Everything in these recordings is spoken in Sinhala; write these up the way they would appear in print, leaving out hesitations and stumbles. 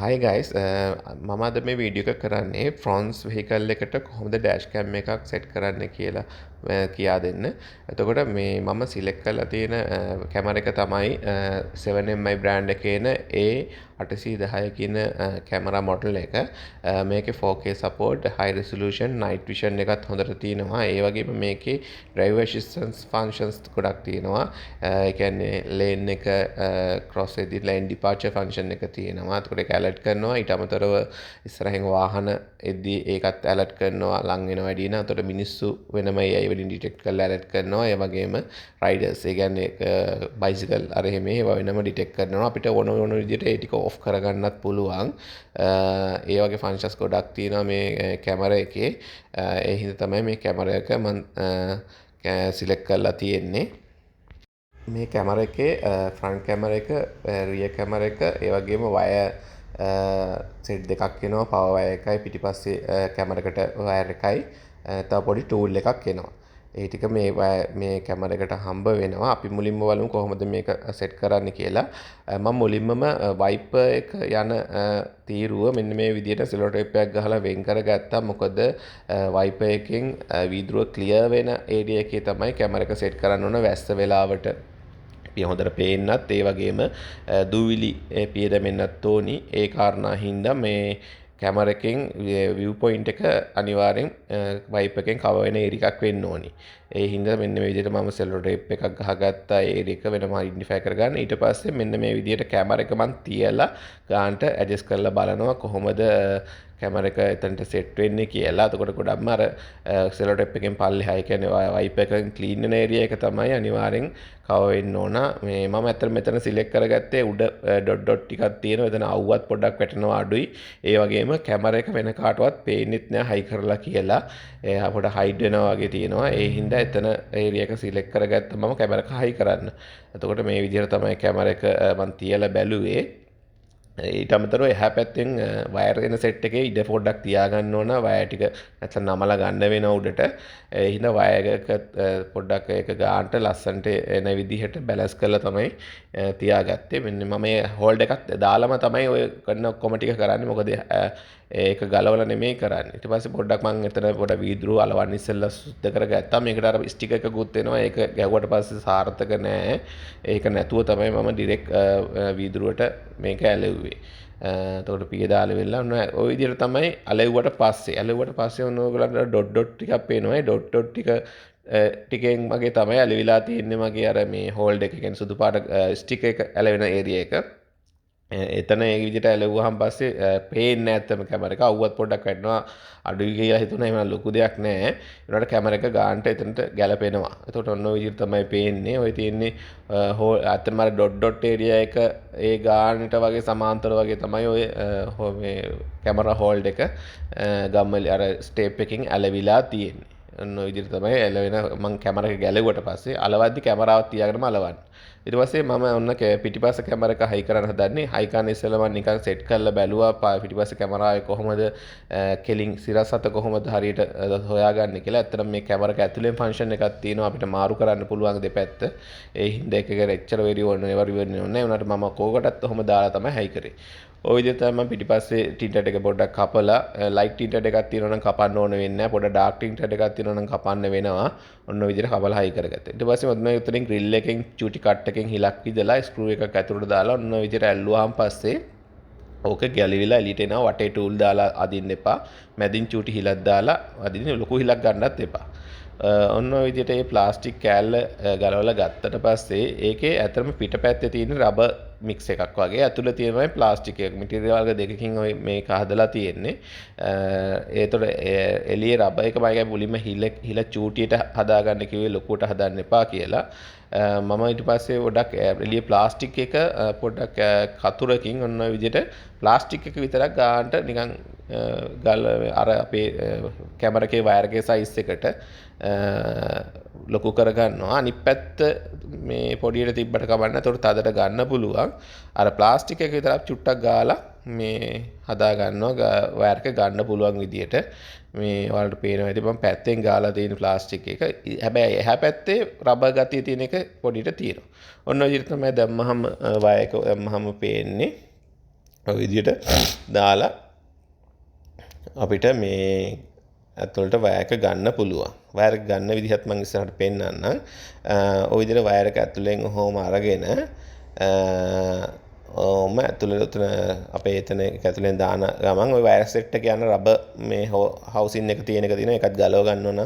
Hi guys, මම අද මේ වීඩියෝ එක කරන්නේ ෆ්‍රොන්ස් වෙහිකල් එකට කොහොමද ඩෑෂ් කැම් එකක් සෙට් කරන්න කියලා කියා දෙන්න. එතකොට මේ මම සිලෙක්ට් කරලා තියෙන කැමරා එක තමයි 7MI බ්‍රෑන්ඩ් එකේන A810 කියන කැමරා මොඩල් එක. මේකේ 4K support, high resolution, night vision එකත් හොඳට තියෙනවා. ඒ වගේම මේකේ driver assistance functions ගොඩක් තියෙනවා. ඒ කියන්නේ lane එක cross වෙද්දී lane departure function එක තියෙනවා. එතකොට ඒක ඇලර්ට් කරනවා. ඊට අමතරව ඉස්සරහින් වාහන එද්දී ඒකත් ඇලර්ට් කරනවා ලං වෙන වැඩි නම්. එතකොට මිනිස්සු වෙනම ඒ වෙලින් ඩිටෙක්ට් කරලා ඇලර්ට් කරනවා. ඒ වගේම රයිඩර්ස් ඒ කියන්නේ බයිසිකල් අර එහෙම ඒවා වෙනම ඩිටෙක්ට් කරනවා. අපිට ඕන විදිහට ඒ ටික ඔෆ් කරගන්නත් පුළුවන්. ඒ වගේ ෆන්ක්ෂන්ස් ගොඩක් තියෙනවා මේ කැමරා එකේ. ඒ හින්දා තමයි මේ කැමරා එක මම සිලෙක්ට් කරලා තියෙන්නේ. මේ කැමර එකේ ෆ්‍රන්ට් කැමර එක රිය කැමර එක ඒ වගේම වයර් සෙට් දෙකක් එනවා. පවර් වයර් එකයි පිටිපස්සේ කැමරකට වයර් එකයි තව පොඩි ටූල් එකක් එනවා. ඒ ටික මේ කැමර එකට හම්බ වෙනවා. අපි මුලින්ම බලමු කොහොමද මේක සෙට් කරන්න කියලා. මම මුලින්මම වයිපර් එක යන තීරුව මෙන්න මේ විදිහට සෙලෝ ටේප් එකක් ගහලා වෙන් කරගත්තා. මොකද වයිපර් එකෙන් වීදුරුව ක්ලියර් වෙන ඒරියා එකේ තමයි කැමර එක සෙට් කරන්න ඕන වැස්ස වෙලාවට. හොඳට පේන්නත් ඒ වගේම දූවිලි පියදෙන්නත් ඕනි. ඒ කාරණා හින්දා මේ කැමර එකෙන් view point එක අනිවාර්යෙන් වයිප් එකෙන් කවර් වෙන ඒරියා එකක් වෙන්න ඕනි. ඒ හින්දා මෙන්න මේ විදිහට මම සෙලෝ ටේප් එකක් ගහගත්තා ඒරියා එක වෙනම අයිඩෙන්ටිෆයි කරගන්න. ඊට පස්සේ මෙන්න මේ විදිහට කැමර එක මම තියලා ගානට ඇඩ්ජස්ට් කරලා බලනවා කොහොමද කැමර එක එතනට සෙට් වෙන්නේ කියලා. එතකොට ගොඩක්ම අර සෙලෝ ටේප් එකෙන් පල්ලෙහා ඒ කියන්නේ වයිප් එකෙන් ක්ලීන් වෙන ඒරියා එක තමයි අනිවාර්යෙන් කවර් වෙන්න ඕන. මේ මම ඇත්තට මෙතන සිලෙක්ට් කරගත්තේ උඩ ඩොට් ටිකක් තියෙනවා. එතන අවුවත් පොඩ්ඩක් වැටෙනවා අඩුයි. ඒ වගේම කැමරා එක වෙන කාටවත් පේන්නෙත් නෑ හයි කරලා කියලා. අපිට හයිඩ් වෙනවා වගේ තියෙනවා. ඒ හින්දා එතන ඒරියා එක සිලෙක්ට් කරගත්තා මම කැමරා එක හයි කරන්න. එතකොට මේ විදිහට තමයි කැමරා එක මම තියලා බැලුවේ. ඊට අමතරව එහා පැත්තෙන් වයර් එන සෙට් එකේ ඉඩ පොඩ්ඩක් තියාගන්න ඕන. වයර් ටික නැත්නම් නමලා ගන්න වෙන උඩට. ඒ හින්දා වයර් එක පොඩ්ඩක් ඒක ගානට ලස්සනට එන විදිහට බැලන්ස් කරලා තමයි තියාගත්තේ. මෙන්න මම මේ හෝල්ඩ් එකක් දාලාම තමයි ඔය කරන ඔක්කොම ටික කරන්නේ. මොකද ඒක ගලවලා නෙමෙයි කරන්නේ. ඊට පස්සේ පොඩ්ඩක් මම එතන පොඩ වීදුරු අලවන්න ඉස්සෙල්ලා සුද්ධ කරගත්තා. මේකට අර ස්ටිකර් එකකුත් එනවා. ඒක ගැහුවට පස්සේ සාර්ථක නෑ. ඒක නැතුව තමයි මම ඩිරෙක්ට් වීදුරුවට මේක ඇලෙව්වේ. එතකොට පිය දාලා වෙලා ඔන්න ওই විදිහට තමයි අලෙව්වට පස්සේ ඔන්න ඔයගලන්ට ඩොට් ටිකක් පේනවා. ඒ ඩොට් ටිකෙන් මගේ තමයි ඇලවිලා තියෙන්නේ මගේ අර මේ හෝල්ඩ් එක කියන්නේ සුදු පාට ස්ටිකර් එක ඇලවෙන ඒරියා එක. එතන ඒ විදිහට ඇලවුවාන් පස්සේ පේන්නේ නැත්තම කැමරා එක අවුවත් පොඩ්ඩක් වැටෙනවා අඩුයි කියලා හිතුණා. එහෙම ලොකු දෙයක් නැහැ. ඒනට කැමරා එක ගානට එතනට ගැලපෙනවා. එතකොට ඔන්න ඔය විදිහට තමයි පේන්නේ. ඔය තියෙන්නේ අතන මර ඩොට් ඒරියා එක ඒ ගානට වගේ සමාන්තර වගේ තමයි ඔය මේ කැමරා හෝල්ඩ් එක ගම්මල අර ස්ටේප් එකකින් ඇලවිලා තියෙන්නේ. ඔන්න ඔය විදිහට තමයි ඇලවෙන මම කැමරා එක ගැලෙව්වට පස්සේ අලවද්දි කැමරාවත් තියාගෙනම අලවන්න. ඊට පස්සේ මම ඔන්න පිටිපස්ස කැමරා එක හයි කරන්න හදන්නේ. හයි කරන්න ඉස්සෙල්ලා මම නිකන් සෙට් කරලා බැලුවා පිටිපස්ස කැමරාවේ කොහොමද කෙලින් සිරස් අත කොහොමද හරියට හොයාගන්නේ කියලා. ඇත්තටම මේ කැමරා එක ඇතුලෙන් ෆන්ක්ෂන් එකක් තියෙනවා අපිට මාරු කරන්න පුළුවන් දෙපැත්ත. ඒ හින්දා එක එච්චර වෙරි ඕනේ නැහැ. උනාට මම කෝකටත් ඔහොම දාලා තමයි හයි කරේ. ඔය විදිහට තමයි මම පිටිපස්සේ ටින්ටර් එක පොඩ්ඩක් කපලා ලයිට් ටින්ටර් එකක් තියෙනවා නම් කපන්න ඕන වෙන්නේ නැහැ. පොඩ ඩාර්ක් ටින්ටර් එකක් තියෙනවා නම් කපන්න වෙනවා. ඔන්න ඔය විදිහට කපලා හයි කරගත්තා. ඊට පස්සේ මම උතනින් ග්‍රිල් එකෙන් චූටි කට් එකෙන් හිලක් විදලා ස්ක්‍රූ එකක් ඇතුළට දාලා ඔන්න ඔය විදිහට ඇල්ලුවාන් පස්සේ ඕක ගැලවිලා එළියට එනවා. වටේ ටූල් දාලා අදින්න එපා. මැදින් චූටි හිලක් දාලා අදින්න ලොකු හිලක් ගන්නත් එපා. ඔන්න ඔය විදිහට මේ ප්ලාස්ටික් කෑල්ල ගලවලා ගත්තට පස්සේ ඒකේ ඇත්තටම පිටපැත්තේ තියෙන රබර් මික්ස් එකක් වගේ ඇතුළේ තියෙනවා ප්ලාස්ටික් එක. මැටීරියල් වර්ග දෙකකින් ඔය මේක හදලා තියෙන්නේ. ඒතකොට එළියේ රබර් එක මම මුලින්ම හිල චූටියට හදාගන්න කිව්වේ ලොකුවට හදන්න එපා කියලා. මම ඊට පස්සේ පොඩක් එළියේ ප්ලාස්ටික් එක පොඩක් කතුරකින් ඔන්න ඔය විදිහට ප්ලාස්ටික් එක විතරක් ගන්නට නිකන් අර අපේ කැමරා එකේ වයර් එකේ සයිස් එකට ලොකු කරගන්නවා. අනිත් පැත්ත මේ පොඩියට තිබ්බට කමන්න. ඒතකොට තදට ගන්න පුළුවන්. අර ප්ලාස්ටික් එක විතරක් චුට්ටක් ගාලා මේ හදා ගන්නවා වයර් එක ගන්න පුළුවන් විදියට. මේ ඔයාලට පේනවා ඉතින් මම පැත්තෙන් ගාලා තියෙන ප්ලාස්ටික් එක. හැබැයි එහා පැත්තේ රබර් ගතිය තියෙන එක පොඩියට තියෙනවා. ඔන්න ඔය විදිහට තමයි දැම්මහම වයර් එක දැම්මහම පේන්නේ. ඔය විදිහට දාලා අපිට මේ ඇතුළට වයර් එක ගන්න පුළුවන්. වයර් එක ගන්න විදිහත් මම ඉස්සරහට පෙන්නන්නම්. ඔය විදිහට වයර් එක ඇතුලෙන් ඔහොම අරගෙන ඕම ඇතුළට අපේ එතන ඇතුලෙන් දාන ගමන් ওই වයර් සෙට් එක යන රබර් මේ හවුසින් එක තියෙන එක තියෙනවා. ඒකත් ගලව ගන්න ඕන.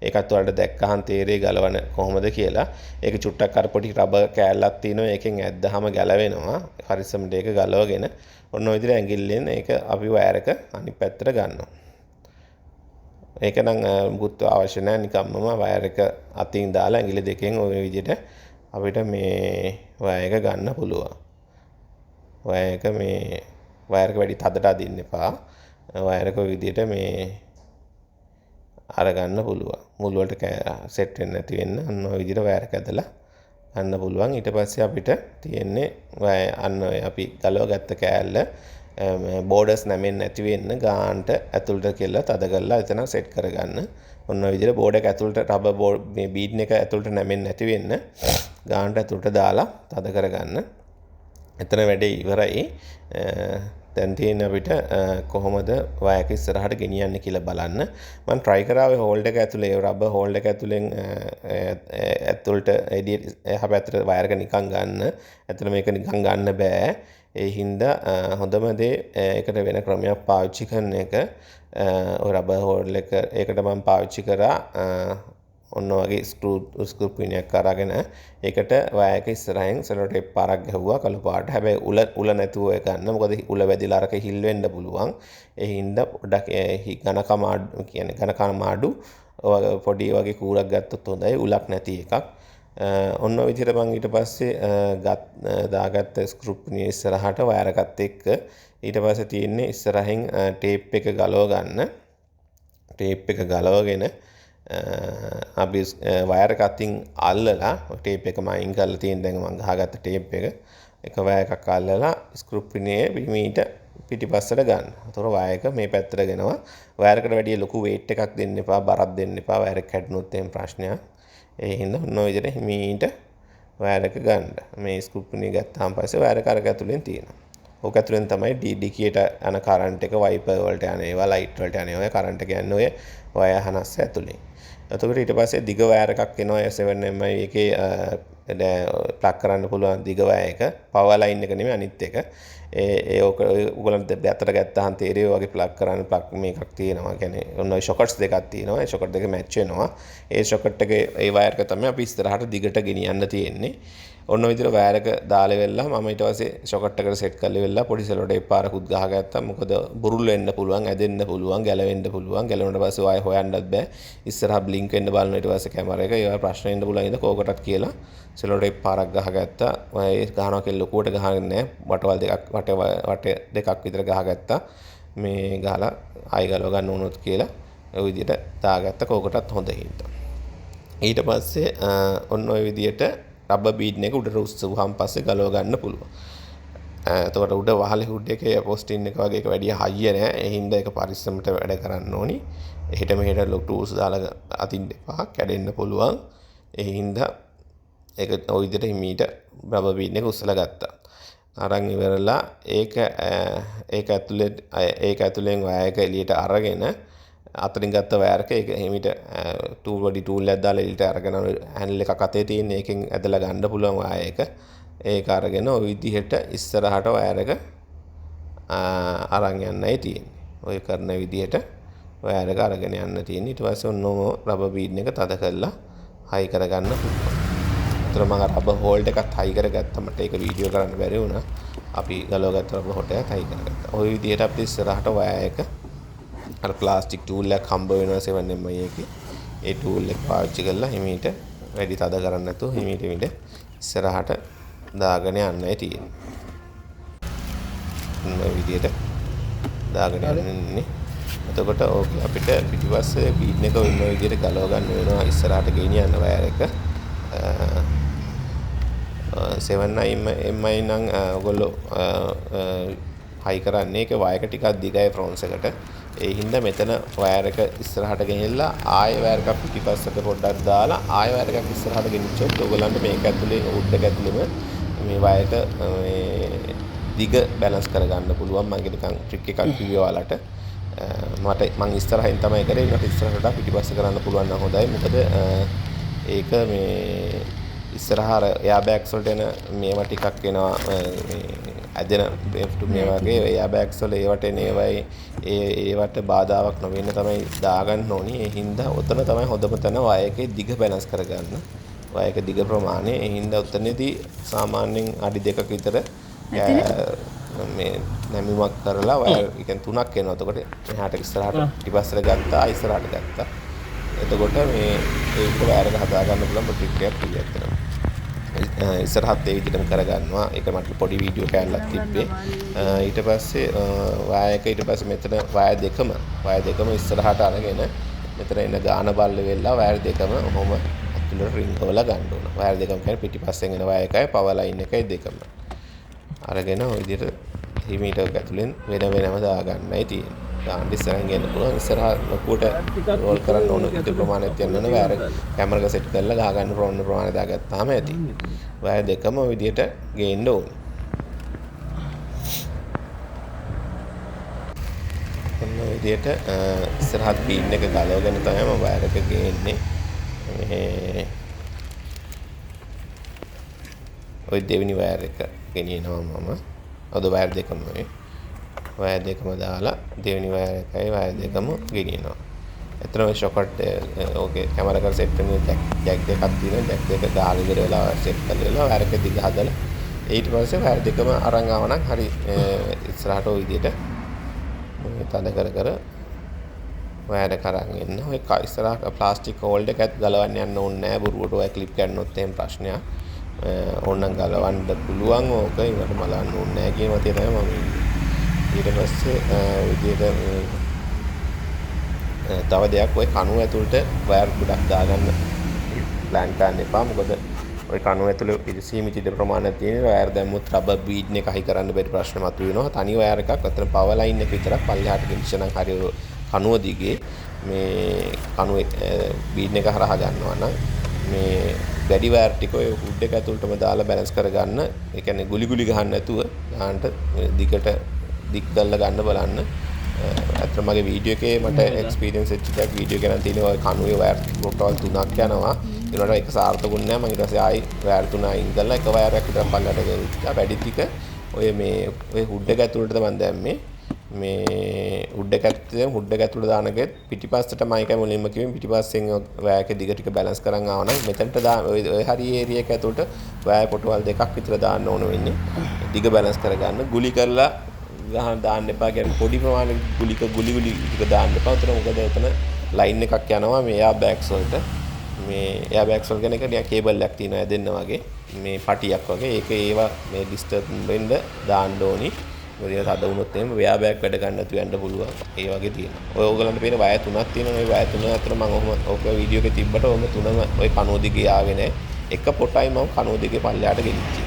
ඒකත් ඔයාලට දැක්කහන් තේරෙයි ගලවන කොහොමද කියලා. ඒක චුට්ටක් අර පොඩි රබර් කෑල්ලක් තියෙනවා. ඒකෙන් ඇද්දාම ගැලවෙනවා. පරිස්සමට ඒක ගලවගෙන ඔන්න ඔය විදිහට ඇඟිල්ලෙන් ඒක අපි වයර් එක අනිත් පැත්තට ගන්නවා. ඒක නම් මුකුත් අවශ්‍ය නැහැ. නිකම්ම වයර් එක අතින් දාලා ඇඟිලි දෙකෙන් ওই විදිහට අපිට මේ වයර් එක ගන්න පුළුවන්. වයර් එක වැඩි තදට අදින්න එපා. වයර් එක ওই විදිහට මේ අරගන්න පුළුවන්. මුල් වලට සෙට් වෙන්නේ නැති වෙන්න අන්න ඔය විදිහට වයර් එක ඇදලා ගන්න පුළුවන්. ඊට පස්සේ අපිට තියෙන්නේ අන්න ඔය අපි ගලව ගත්ත කෑල්ල බෝඩර්ස් නැමෙන්නේ නැති වෙන්න ගානට ඇතුළට කියලා තද කරලා එතන සෙට් කරගන්න. ඔන්න ඔය විදිහට බෝඩ් එක ඇතුළට රබර් බෝඩ් මේ බීඩ් එක ඇතුළට නැමෙන්නේ නැති වෙන්න ගානට ඇතුළට දාලා තද කරගන්න. එතන වැඩේ ඉවරයි. දැන් තියෙන අපිට කොහොමද වයර් එක ඉස්සරහට ගෙනියන්නේ කියලා බලන්න. මම try කරාවේ හෝල්ඩ් එක ඇතුලේ රබර් හෝල්ඩ් එක ඇතුලෙන් ඇතුළට එහා පැත්තට වයර් එක නිකන් ගන්න. ඇත්තට මේක නිකන් ගන්න බෑ. ඒ හින්දා හොඳම දේ ඒකට වෙන ක්‍රමයක් පාවිච්චි කරන එක. ඔය රබර් හෝල්ඩ් එක ඒකට මම පාවිච්චි කරා ඔන්න වගේ ස්ක්‍රූ පිනයක් අරගෙන ඒකට වයර් එක ඉස්සරහින් සෙලෝ ටේප් පාරක් ගැහුවා කළු පාට. හැබැයි උල නැතුව ඒක ගන්න. මොකද උල වැදිලා අරක හිල් වෙන්න පුළුවන්. ඒ හින්දා පොඩ්ඩක් ඝනකම අඩු කියන්නේ ඝනකම අඩු පොඩි වගේ කූරක් ගත්තොත් හොඳයි. උලක් නැති එකක්. ඔන්න ඔය විදිහට මම ඊට පස්සේ දාගත්ත ස්ක්‍රූ පිනිය ඉස්සරහට වයර් එකත් එක්ක ඊට පස්සේ තියෙන්නේ ඉස්සරහින් ටේප් එක ගලව ගන්න. ටේප් එක ගලවගෙන අපි වයර් එක අතින් අල්ලලා ටේප් එක මම අයින් කරලා තියෙන දැන් මම ගහගත්ත ටේප් එක වයර් එකක් අල්ලලා ස්ක්‍රූ පිනියේ පිටිමීට පිටිපස්සට ගන්න. ඒතකොට වයර් එක මේ පැත්තට ගෙනවා. වයර් එකට වැඩි ලොකු weight එකක් දෙන්න එපා, බරක් දෙන්න එපා. වයර් එක කැඩුනොත් එහෙම ප්‍රශ්නයක්. ඒ හින්දා ඔන්න ඔය විදිහට හිමීට වයර් එක ගන්න. මේ ස්ක්‍රූ පිනිය ගත්තාම පස්සේ වයර් එක අර ඇතුලෙන් තියෙනවා. ඕක ඇතුලෙන් තමයි DDකියට යන කරන්ට් එක වයිපර් වලට යන ඒවා, ලයිට් වලට යන ඒවා කරන්ට් එක යන්නේ ඔය වයර් හනස්ස ඇතුලෙන්. එතකොට ඊට පස්සේ දිග වයර් එකක් එනවා 7MI එකේ ප්ලග් කරන්න පුළුවන් දිග වයර් එක. පවර් ලයින් එක නෙමෙයි අනිත් එක. ඔයගොල්ලන්ට අතට ගත්තාම තේරෙයි වගේ ප්ලග් කරන්න ප්ලග් මේකක් තියෙනවා. කියන්නේ ඔන්න ඔය ෂොකට්ස් දෙකක් තියෙනවා. ඒ ෂොකට් දෙක මැච් වෙනවා. ඒ ෂොකට් එකේ ඒ වයර් එක තමයි අපි ඉස්සරහට දිගට ගෙනියන්න තියෙන්නේ. ඔන්න ඔය විදිහට වයර් එක දාලා වෙලා මම ඊට පස්සේ ෂොකට් එකට සෙට් කරලා වෙලා පොඩි සෙලෝ ටේප් පාරකුත් ගහගත්තා. මොකද බුරුල් වෙන්න පුළුවන්, ඇදෙන්න පුළුවන්, ගැලවෙන්න පුළුවන්. ගැලවුණාට පස්සේ ආයෙ හොයන්නත් බෑ. ඉස්සරහා බ්ලින්ක් වෙන්න බලන ඊට පස්සේ කැමරා එක ඒවා ප්‍රශ්න වෙන්න පුළුවන්. ඉතින් කෝකටත් කියලා සෙලෝ ටේප් පාරක් ගහගත්තා. ඔය ගහනවා කියලා ලොකුවට ගහන්නේ නැහැ. වටවල් දෙකක් වට දෙකක් විතර ගහගත්තා. මේ ගහලා ආයෙ ගලව ගන්න උනොත් කියලා ඔය විදිහට දාගත්ත කෝකටත් හොඳ හින්දා. ඊට පස්සේ ඔන්න ඔය විදිහට රබර් බීඩ් එක උඩට උස්සුවාන් පස්සේ ගලව ගන්න පුළුවන්. එතකොට උඩ වහලේ හුඩ් එකේ පොස්ටින් එක වගේ එක වැඩි හයිය නෑ. ඒ හින්දා ඒක පරිස්සමට වැඩ කරන්න ඕනි. එහෙට මෙහෙට ලොක් ටූල්ස් දාලා අතින් එපා. කැඩෙන්න පුළුවන්. ඒ හින්දා ඒක ওই විදිහට හිමීට රබර් බීඩ් එක උස්සලා ගත්තා. අරන් ඉවරලා ඒක ඇතුලෙන් වයර් එක එළියට අරගෙන අතරින් ගත්ත වයර් එක ඒක හිමීට බොඩි ටූල් එකක් දාලා එළියට අරගෙන හැන්ඩල් එකක් අතේ තියෙන එකෙන් ඇදලා ගන්න පුළුවන් වයර් එක. ඒක අරගෙන ওই විදිහට ඉස්සරහට වයර් එක අරන් යන්නයි තියෙන්නේ. ඔය කරන විදිහට වයර් එක අරගෙන යන්න තියෙන්නේ. ඊට පස්සේ ඔන්නම රබර් බීඩ් එක තද කරලා හයි කරගන්න පුළුවන්. ඒතර මම රබර් හෝල්ඩ් එකත් හයි කරගත්තා. මට ඒක වීඩියෝ කරන්න බැරි වුණා. අපි ගලවගත්ත රබර් හෝල්ඩ් එකත් හයි කරගත්තා. ওই විදිහට අපිට ඉස්සරහට වයර් එක අර ප්ලාස්ටික් ටූල් එකක් හම්බ වෙනවා 7MI එකේ. ඒ ටූල් එක පාවිච්චි කරලා හිමීට වැඩි තද කරන්නේ නැතුව හිමීට ඉස්සරහට දාගෙන යන්නයි තියෙන්නේ. මේ විදිහට දාගෙන යන්නේ. එතකොට ඕකේ අපිට පිටිපස්සේ බීඩ් එක ඔන්න ඔය විදිහට ගලව ගන්න වෙනවා ඉස්සරහට ගෙනියන්න වයර් එක. 7MI නම් ඔයගොල්ලෝ හයි කරන්නේ ඒක වයර් එක ටිකක් දිගයි ෆ්‍රොන්ස් එකට. ඒ හින්දා මෙතන වයර් එක ඉස්සරහට ගෙනියලා ආයෙ වයර් එකක් පිටිපස්සට පොඩ්ඩක් දාලා ආයෙ වයර් එකක් ඉස්සරහට ගෙනිච්චොත් ඔයගොල්ලන්ට මේක ඇතුලේ උඩ් එක ඇතුලේම මේ වයර් එක මේ දිග බැලන්ස් කරගන්න පුළුවන්. මම නිකන් ට්‍රික් එකක් කිව්වා ඔයාලට. මට මං ඉස්සරහින් තමයි කරේ. මට ඉස්සරහට පිටිපස්ස කරන්න පුළුවන් නම් හොඳයි. මොකද ඒක මේ ඉස්සරහ එයා බෑග්ස් වලට එන මේවා ටිකක් එනවා මේ ඇදෙන මේ වගේ එයා බෑග්ස් වල ඒවට එන ඒවයි ඒවට බාධාවක් නොවෙන්න තමයි දාගන්න ඕනි. ඒ හින්දා ඔතන තමයි හොඳම තැන වයකේ දිග බැලන්ස් කරගන්න. වයක දිග ප්‍රමාණය. ඒ හින්දා ඔතනදී සාමාන්‍යයෙන් අඩි 2ක විතර මේ නැමිමක් කරලා වයර් එකෙන් 3ක් එනවා. එතකොට එහාට ඉස්සරහට පිටිපස්සට ගත්තා ඉස්සරහට ගත්තා. එතකොට මේ ඒක වයර් එක හදා ගන්න පුළුවන් ට්‍රික් එකක් පිළිගන්නවා. ඉස්සරහත් ඒ විදිහටම කරගන්නවා. ඒක මට පොඩි වීඩියෝ කෑල්ලක් තිබ්බේ. ඊට පස්සේ වයර් එක ඊට පස්සේ මෙතන වයර් දෙකම ඉස්සරහට අරගෙන මෙතන එන ගාන බල්ල වෙලා වයර් දෙකම ඔහොම අතුලට රින්ග් වල ගන්න ඕන. වයර් දෙකම කියන්නේ පිටිපස්සෙන් එන වයර් එකයි පවර් ලයින් එකයි දෙකම. අරගෙන ඔය විදිහට හිමීටර් ඇතුලෙන් වෙනම දාගන්නයි තියෙන්නේ. දාන්න ඉස්සරහින් ගන්න පුළුවන්. ඉස්සරහ ලොකුවට රෝල් කරන්න ඕන විතර ප්‍රමාණයක් තියන්න ඕන. වයර් කැමරා එක සෙට් කරලා ගහ ගන්න ප්‍රමාණය දාගත්තාම ඇති. වයර් දෙකම ඔය විදිහට ගේන්න ඕනේ. ඔන්න ඔය විදිහට ඉස්සරහත් පීන් එක ගලවගෙන තමයි මම වයර් එක ගේන්නේ. මේ ඔය දෙවෙනි වයර් එක ගෙනියනවා මම. අද වයර් දෙකම වයර් දෙකම දාලා දෙවෙනි වයර් එකයි වයර් දෙකම ගෙනියනවා. එතන ඔය ෂොකට් ඕකේ කැමරා එක සෙට් වෙන ජැක් දෙකක් තියෙනවා. ජැක් දෙක ගහලා ඉවර වෙලා සෙට් කරලා වයර් එක දිග හදලා ඊට පස්සේ වයර් දෙකම අරන් ආව නම් හරි ඉස්සරහට ඔය විදිහට තද කර වයර් එක අරන් එන්න. ඔය ඉස්සරහ ප්ලාස්ටික් හෝල්ඩර් එකත් ගලවන්න යන්න ඕනේ නැහැ. බොරුවට ඔය ක්ලිප් ගන්නොත් එහෙම ප්‍රශ්නයක්. ඕනනම් ගලවන්න පුළුවන්. ඕක ඉවර මලන්න ඕනේ නැහැ කියන මතය තමයි මම ඉන්නේ. ඊට පස්සේ විදියට තව දෙයක් ඔය කණුව ඇතුළට වයර් ගොඩක් දාගන්න ප්ලෑන් කරන්න එපා. මොකද ඔය කණුව ඇතුළේ සීමිත ඉඩ ප්‍රමාණයක් තියෙන වයර් දැම්මොත් රබර් බීඩ් එක හයි කරන්න බැරි ප්‍රශ්න මතුවෙනවා. තනි වයර් එකක් අතන පවර් ලයින් එක විතරක් පල්ලෙහාට ගෙනිච්ච නම් හරිය කණුව දිගේ මේ කණුවේ බීඩ් එක හරහා ගන්නවා නම් මේ වැඩි වයර් ටික ඔය හුඩ් එක ඇතුළටම දාලා බැලන්ස් කරගන්න. ඒ කියන්නේ ගුලි ගහන්න නැතුව ගන්නට දිගට දික් කරලා ගන්න බලන්න. අතන මගේ වීඩියෝ එකේ මට එක්ස්පීරියන්ස් එකක් වීඩියෝ එකක් තියෙනවා. ඔය කණුවේ වයර් කොටවල් 3ක් යනවා. ඒනට එක සාර්ථකුත් නැහැ. මම ඊට පස්සේ ආයි වයර් 3 අයින් කරලා එක වයරයක් විතර පල්ලට ගෙනිච්චා. වැඩි ටික ඔය මේ ඔය හුඩ් එක ඇතුළට තමයි දැම්මේ. මේ හුඩ් එක ඇතුළට දානකෙත් පිටිපස්සට මයිකයි මුලින්ම කිව්වේ පිටිපස්සෙන් වයර් එක දිග ටික බැලන්ස් කරන් ආව නම් මෙතනට ඔය හරි ඒරියා එක ඇතුළට වයර් කොටවල් දෙකක් විතර දාන්න ඕන වෙන්නේ. දිග බැලන්ස් කරගන්න. ගුලි කරලා ගහන දාන්න එපා. කියන්නේ පොඩි ප්‍රමාණයක ගුලි ටික දාන්න එපා. උතන මොකද එතන ලයින් එකක් යනවා මේ එයා බෑග්ස් වලට. මේ එයා බෑග්ස් වල කියන එක නිකන් කේබල් එකක් තියෙනවා ඇදෙන්න වගේ. මේ පටියක් වගේ. ඒක ඒවා මේ ඩිස්ටර්බ් වෙන්න දාන්න ඕනි. මොකද ඒක හද වුණොත් එහෙම එයා බෑග් වැඩ ගන්න නැතුව යන්න පුළුවන්. ඒ වගේ තියෙනවා. ඔය ඕගලන්ට පේන වයර් 3ක් තියෙනවා. මේ වයර් 3 අතර මම ඔහොම ඕක වීඩියෝ එකේ තිබ්බට ඔහොම තුනම ඔය කණුව දිගේ ආවේ නැහැ. එක පොටයි මම කණුව දිගේ පල්ලෙහාට ගෙනිච්චේ.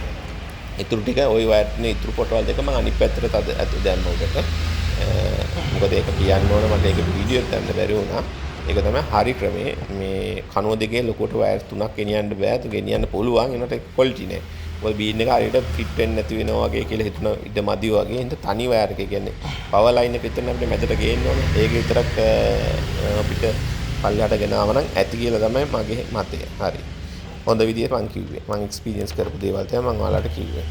ඉතුරු ටික ওই වයර් නේ ඉතුරු කොටවල් දෙක මම අනිත් පැත්තට දැම්ම උඩට. මොකද ඒක කියන්න ඕන මට ඒක වීඩියෝ එකක් ගන්න බැරි වුණා. ඒක තමයි හරි ක්‍රමේ. මේ කණුව දෙකේ ලොකුට වයර් 3ක් ගෙනියන්න බෑ. ඒක ගෙනියන්න පුළුවන්. ඒනට ඒක ක්වොලිටි නෑ. ඔය බීන් එක හරියට ෆිට වෙන්නේ නැති වෙනවා වගේ කියලා හිතන ඉඩ මදි වගේ. හින්දා තනි වයර් එක කියන්නේ පවර් ලයින් එක විතර අපිට මැදට ගේන්න ඕනේ. ඒක විතරක් අපිට පල්ලෙහාට ගෙනාව නම් ඇති කියලා තමයි මගේ මතය. හරි. හොඳ විදියට මම කිව්වේ. මම එක්ස්පීරියන්ස් කරපු දේවල් තමයි මම ඔයාලට කිව්වේ.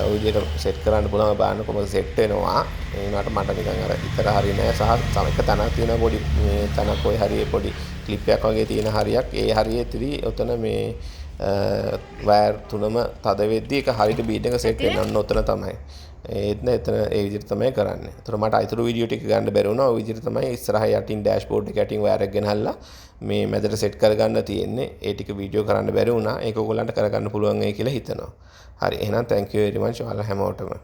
ඔය විදියට සෙට් කරන්න පුළුවන් බලන්න කොහොමද සෙට් වෙනවා. ඒකට මට නිකන් අර ඉතර හරිය නෑ සහ එක තැනක් තියෙන පොඩි මේ තැනක් ඔය හරියේ පොඩි ක්ලිප් එකක් වගේ තියෙන හරියක්. ඒ හරියේදී ඔතන මේ වයර් තුනම තද වෙද්දී ඒක හරියට බීඩ් එක සෙට් වෙනන්න ඔතන තමයි. එතන ඒ විදිහට තමයි කරන්නේ. ඒතර මට අයිතුරු වීඩියෝ ටික ගන්න බැරි වුණා. ওই විදිහට තමයි ඉස්සරහ යටින් ඩෑෂ්බෝඩ් එක යටින් වයර් එක ගෙනහල්ලා මේ මැදට සෙට් කරගන්න තියෙන්නේ. ඒ ටික වීඩියෝ කරන්න බැරි වුණා. ඒක ඔයගොල්ලන්ට කරගන්න පුළුවන් වෙයි කියලා හිතනවා. හරි. එහෙනම් thank you very much ඔයාලා හැමෝටම.